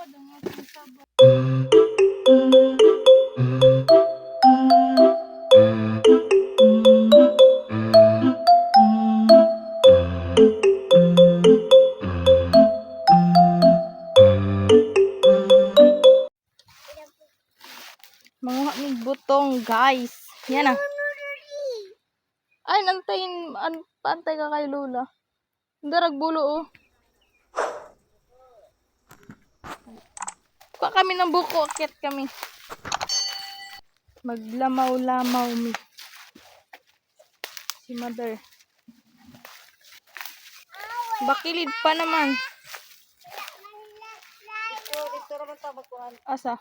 Manguha ng butong, guys. Yan ah. Ay, nantayin. Pantay ka kay Lola. Darag bulo oh. Kuha kami ng buko. Akit kami. Maglamaw-lamaw mi. Si mother. Bakilid pa naman. Dito naman ta magkuhan. Asa?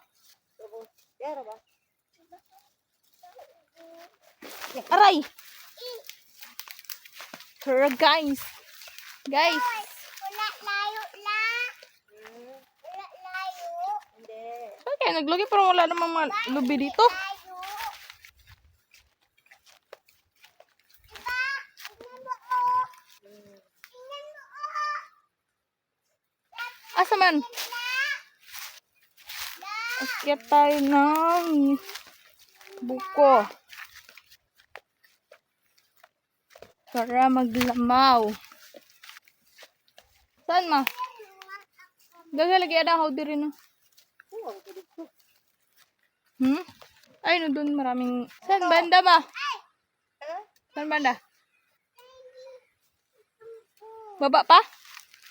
Yara ba? Aray! Tara guys. Guys. Wala layo la. Wala layo. Hindi. Okay, naglugi pero wala namang mga lubi dito. Layo. Diba? Tingnan mo oh. Tingnan mo oh. Asa man? Akyat tayo ng buko. Para maglamaw. Saan ma? Gagalagi ada ako diri no. Ay no dun maraming. Saan banda ma? Saan banda? Baba pa?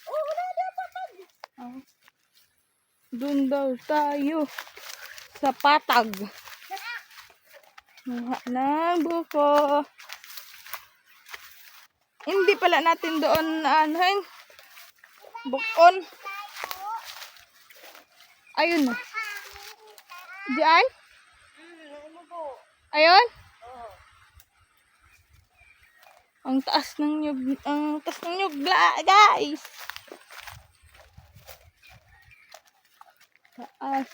Oh, wala dapat. Dun daw tayo sa patag. Muha ng buko. Hindi pala natin doon anuhin. Bukon. Ayun na. Diyan? Ayun? Ang taas ng nyug. Ang taas ng nyug, guys. Taas.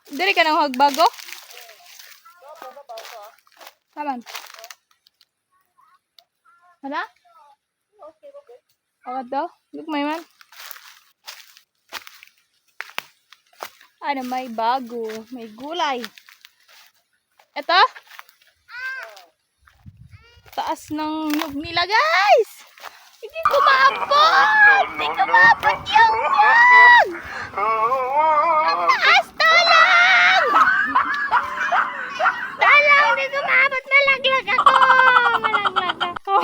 Dili ka nang hagbago? Saman? Hala? Okay. Okay daw? Lugmay man. Ano, may bago. May gulay. Ito? Taas ng nyug nila, guys! Hindi ko maabot! Hindi ko maabot yung nyug! Ang taas! Talang! Talang! Hindi ko maabot! Malaglag ako! Malaglag ako!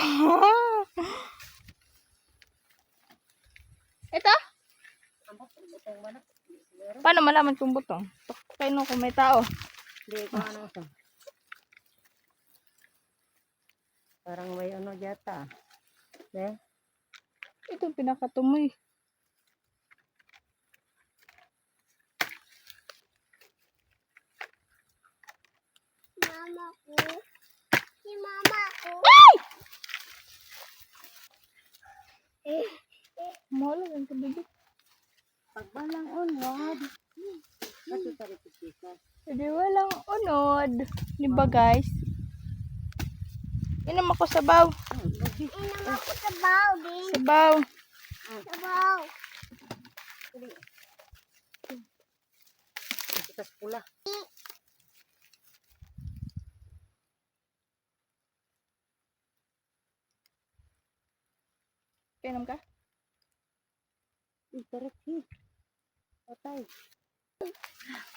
Ito? Paano malaman kung butong? Kaya no kung may tao. Hindi ko ano ito. Parang may ano yata. Ito yung pinakatumoy. Mama ko. Si mama ko. Ay! Mahal lang ito bigit. Pagbalang unod. Kasi taripit-pisa. Hindi walang unod. Di ba guys? Inom ako sabaw. Inom ako sabaw, din. Sabaw. Sabaw. Itas pula. Inom ka? Taripit. Patay.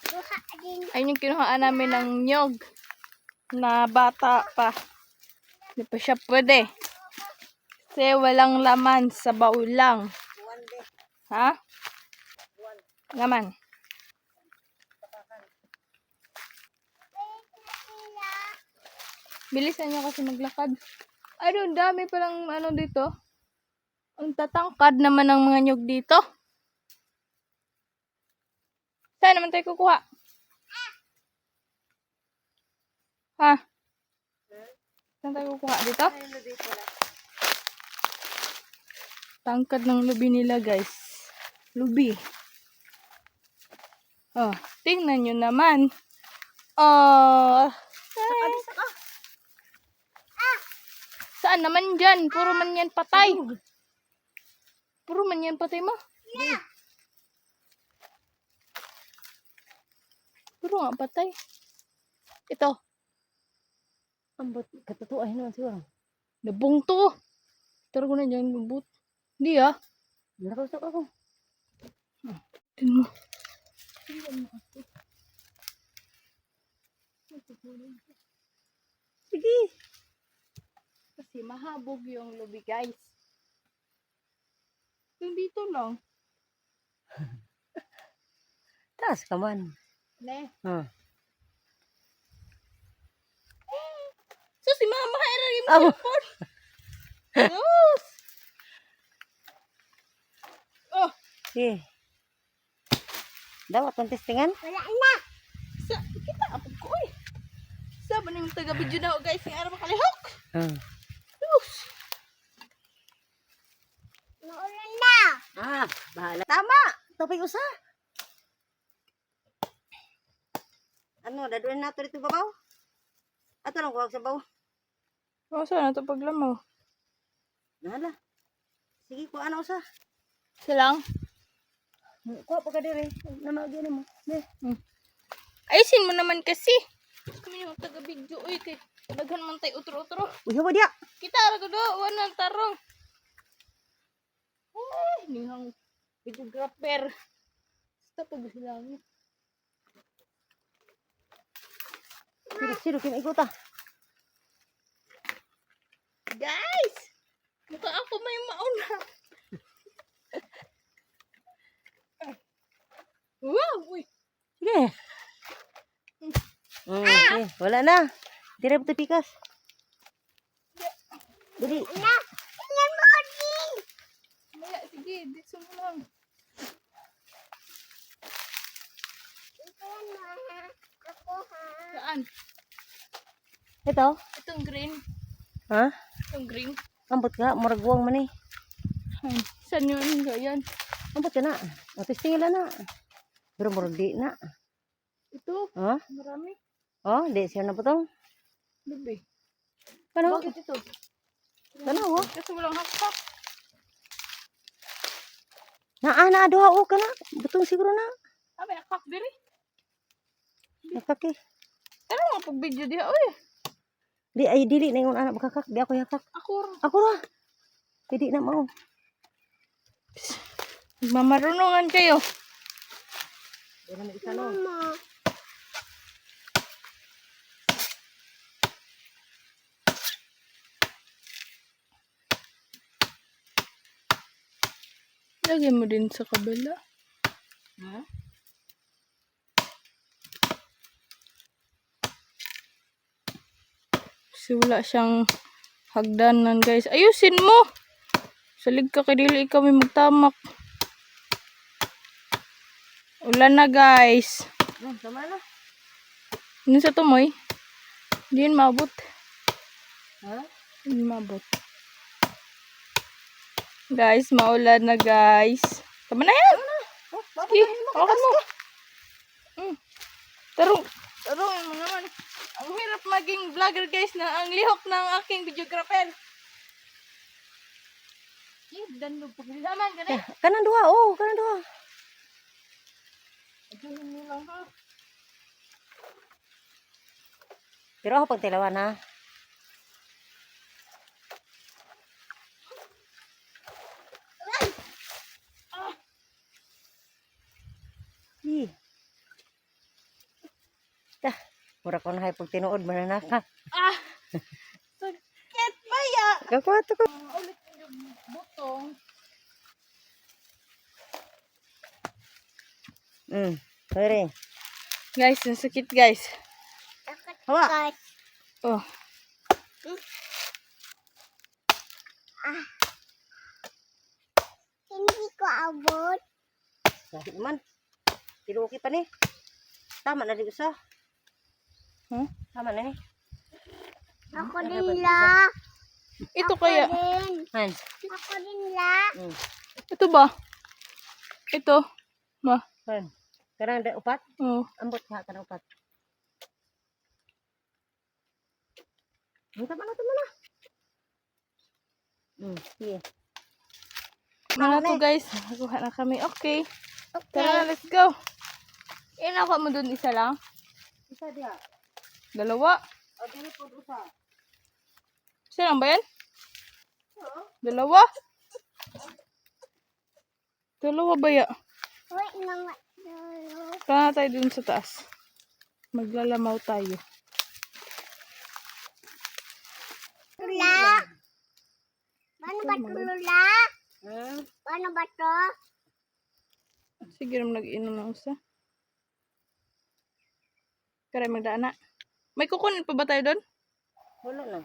Buha din. Ayun yung kinuhaan namin ng nyog. Na bata pa. Hindi pa siya pwede. Kasi walang laman sa baul lang. Ha? Laman. Bilisan niyo kasi maglakad. Ano, dami palang ano dito. Ang tatangkad naman ng mga nyog dito. Saan naman tayo kukuha? Ha? Saan tayo kukuha? Dito? Tangkad ng lubi nila, guys. Lubi. Oh, tingnan nyo naman. Oh. Saan naman dyan? Puro man yan patay. Puro man yan patay mo. Pero nga, patay. Ito. Ambot, katutuan naman siguro. Nabong to. Tara ko na dyan, lubot. Hindi ah. Nakausap ako. Tingnan mo. Sige. Kasi mahabog yung lubi, guys. Yung dito lang. Taas ka man. Ne. Ah. So, si mama, hairang yung Abo. cellphone. Sus! Oh, Sige. Dapat kong testingan? Wala na. sa, kita, apag ko eh. Sa, ba na yung taga-video na ako, guys, yung araw makalihok? Ah. Sus! Naulan na. Ah, bahala. Tama. Tupig usa. Ano, daduin nato dito babaw? Ato lang kuwag sa baw. Oh, saan na ito paglamaw? Nahala. Sige, kuha na usa. Isa lang? Kuha pa ka diri. Namagyan mo. Ne. Ayusin mo naman kasi. Kami yung taga-video, uy, kay daghan man tayo utro-utro. Uy, hawa dia. Kita, arago do, wanang tarong. Ay, nihang videographer. Basta pag sila mo. Siro, kim ikuta. Guys! Mukha ako may mauna. Wow! Uy! Sige. Okay. Wala na. Dire pa pikas. Dili. Na. Tingnan mo din. Maya, sige, dito mo lang. Saan? Ito. Itong green. Ha? Itong green. Ambot ka, muragwang man eh. Ay, saan yun? Ganyan. Ambot ka na. O, testingin lang na. Pero murag di na. Ito. Ha? Marami. Oh, di siya na putong. Bibi. Kano? Bakit ito? Kano oh? Kasi walang hakpak. Na doha o kana. Butong siguro na. Ah, may hakpak diri. Yakak eh. Ano nga pag video diha, uy? Di ay dili na yung anak bakakak. Di ako yakak. Ako ra. Di na mao. Mamarunungan kayo. Di na isa no. Lagyan mo din sa kabila. Ha? Kasi wala siyang hagdanan, guys. Ayusin mo! Salig ka kay dili kami magtamak. Ulan na, guys. Tama na. Ano sa tumoy? Hindi yun maabot. Ha? Hindi maabot. Guys, maulan na, guys. Tama na yan! Oh, Sige, hawakan mo. Tarong mo naman. Ang hirap maging vlogger, guys, na ang lihok ng aking videographer. Dan mo paglilaman ka na. Kanan duha. Oh, kanan duha. Aduhin mo lang, ha? Pero ako pag tilawan ha. Dah, mura ko na hay pag tinuod mananaka. Ah! Sakit ba ya? Kakwato ko. Ulit yung butong. Sorry. Guys, nasakit, guys. Hawa. Oh. Hindi ko abot. Dahil naman. Tinuki pa ni. Tama na di usa. Tama na ni. Ako din la. Ito kaya. Han. Ako din la. Ito ba? Ito. Ma. Han. Karang da upat. Oh. Ambot ka karang upat. Tama na. Sige. Mga to, guys. Nakuha na kami. Okay. Tara na, let's go. Inako mo dun isa lang. Isa dia. Dalawa. O, dili po usa. Isa lang ba yan? Oo. Dalawa? Dalawa ba ya? Wait lang. Tara na tayo dun sa taas. Maglalamaw tayo. Lula. Paano ba ito, Lula? Paano ba ito? Sige rin nag-inom ng usa. Kaya magdaan na. May kukunin pa ba tayo doon? Wala na.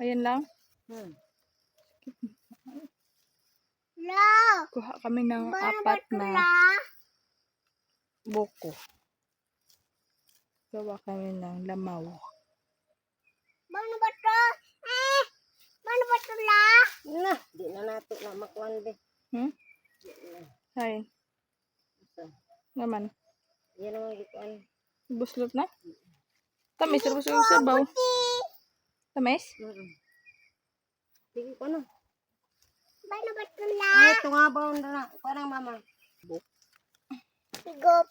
Ayan lang. Lula. Kuha kami ng Paano ba apat ito, na Lula? buko. Gawa kami ng lamaw. Paano ba ito? Paano ba ito, Lula? Na, di na nato na makuhan be. Hay. Naman. Yan ang gikuan. Buslot na? Tamis. Tapos yung sabaw. Tamis? Sige ko na. Paano ba ito, Lula? Ay, ito nga ba? Parang mama. Sigop.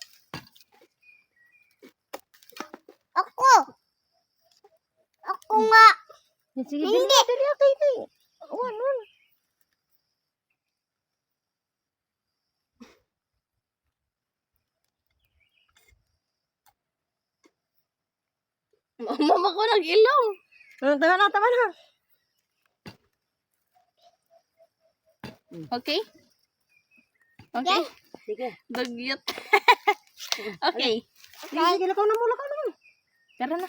Ako. Ako nga. Sige, hindi. Dali ako ito. Ano? Mama ko nag-ilong. Tama na. Okay? Okay? Sige. Dagyot. Okay. Sige, lakaw na mo. Tara na.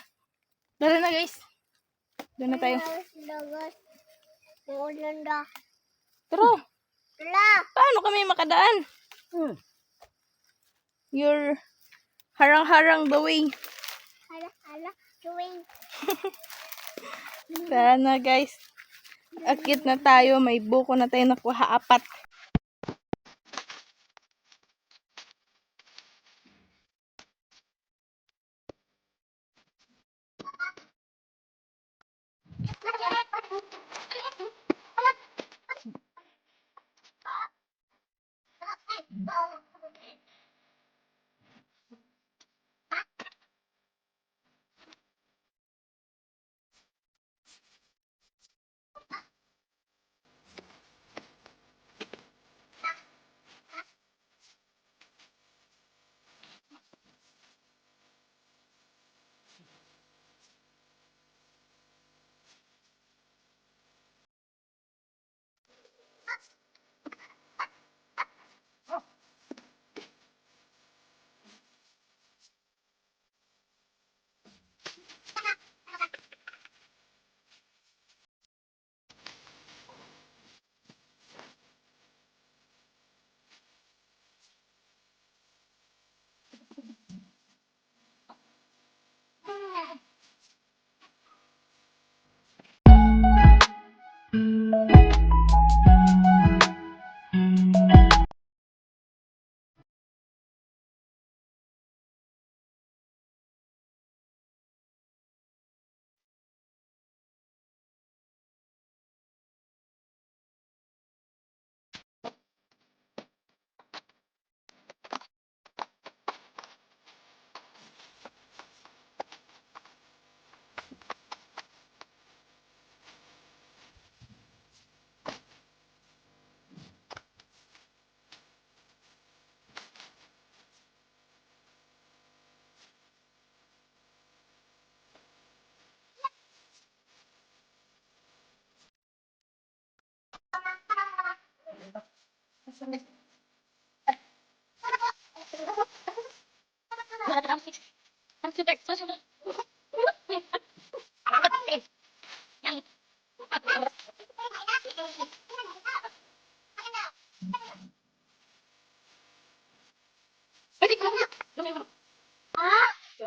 Tara na guys. Doon na tayo. Tara. Paano kami makadaan? You're harang-harang the way. Tara na guys. Akit na tayo. May buko na tayo nakuha 4.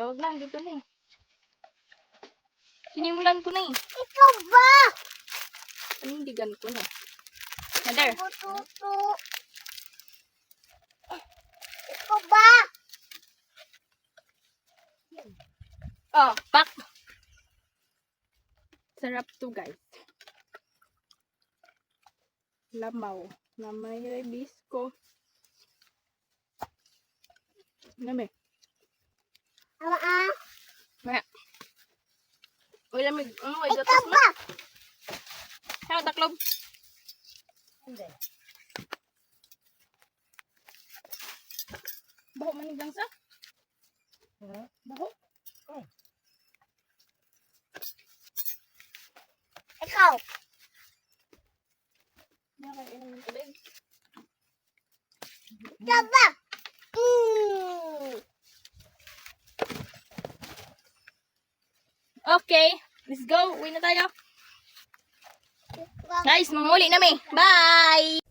Tawag lang, dito na eh. Sinimulan ko na eh. Ikaw ba? Panindigan ko na. Mother. Tutu. Ikaw ba? Oh, pak! Sarap to guys. Lamaw. Na may rebisco. Nami. Ama. Wala may gatas na. Ano taklob? Hindi. Baho manigang sa? Baho? Ikaw. Yan kayo inom ng tubig. Taba. Okay, let's go. Uwi na tayo. Guys, manguli na mi. Bye!